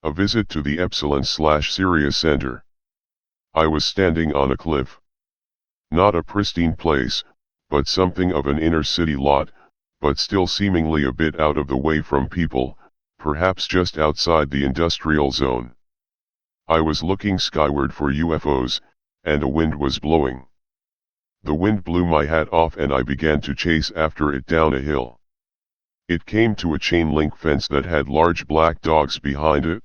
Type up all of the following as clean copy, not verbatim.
A visit to the Epsilon/Sirius Center. I was standing on a cliff. Not a pristine place, but something of an inner city lot, but still seemingly a bit out of the way from people, perhaps just outside the industrial zone. I was looking skyward for UFOs, and a wind was blowing. The wind blew my hat off and I began to chase after it down a hill. It came to a chain-link fence that had large black dogs behind it.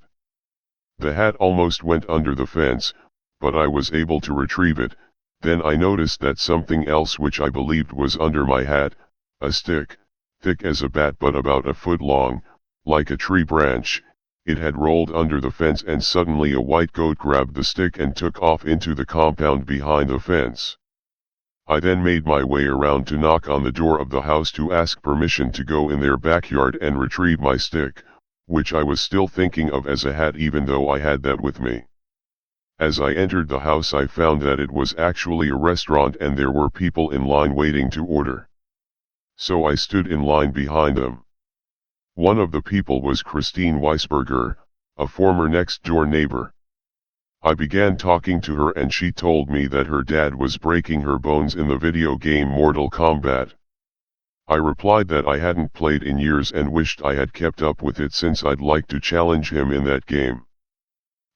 The hat almost went under the fence, but I was able to retrieve it. Then I noticed that something else which I believed was under my hat, a stick, thick as a bat but about a foot long, like a tree branch, it had rolled under the fence and suddenly a white goat grabbed the stick and took off into the compound behind the fence. I then made my way around to knock on the door of the house to ask permission to go in their backyard and retrieve my stick, which I was still thinking of as a hat even though I had that with me. As I entered the house I found that it was actually a restaurant and there were people in line waiting to order. So I stood in line behind them. One of the people was Christine Weisberger, a former next-door neighbor. I began talking to her and she told me that her dad was breaking her bones in the video game Mortal Kombat. I replied that I hadn't played in years and wished I had kept up with it since I'd like to challenge him in that game.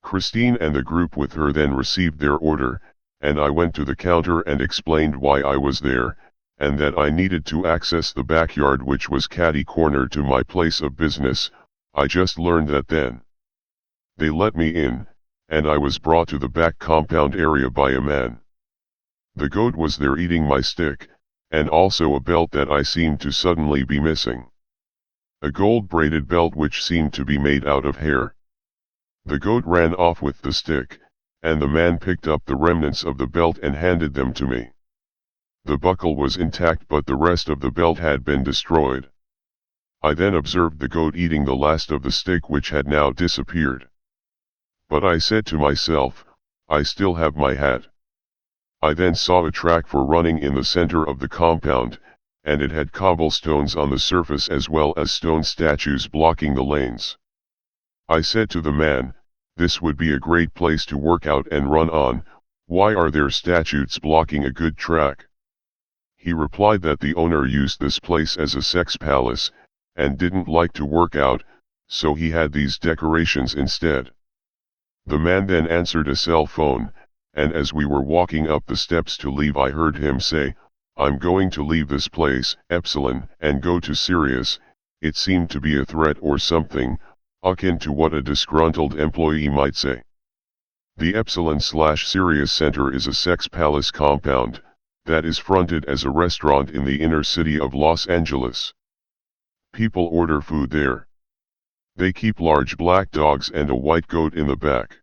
Christine and the group with her then received their order, and I went to the counter and explained why I was there, and that I needed to access the backyard which was catty-corner to my place of business. I just learned that then. They let me in, and I was brought to the back compound area by a man. The goat was there eating my stick, and also a belt that I seemed to suddenly be missing. A gold-braided belt which seemed to be made out of hair. The goat ran off with the stick, and the man picked up the remnants of the belt and handed them to me. The buckle was intact but the rest of the belt had been destroyed. I then observed the goat eating the last of the stick which had now disappeared. But I said to myself, I still have my hat. I then saw a track for running in the center of the compound, and it had cobblestones on the surface as well as stone statues blocking the lanes. I said to the man, this would be a great place to work out and run on, why are there statues blocking a good track? He replied that the owner used this place as a sex palace, and didn't like to work out, so he had these decorations instead. The man then answered a cell phone, and as we were walking up the steps to leave I heard him say, I'm going to leave this place, Epsilon, and go to Sirius. It seemed to be a threat or something, akin to what a disgruntled employee might say. The Epsilon/Sirius Center is a sex palace compound, that is fronted as a restaurant in the inner city of Los Angeles. People order food there. They keep large black dogs and a white goat in the back.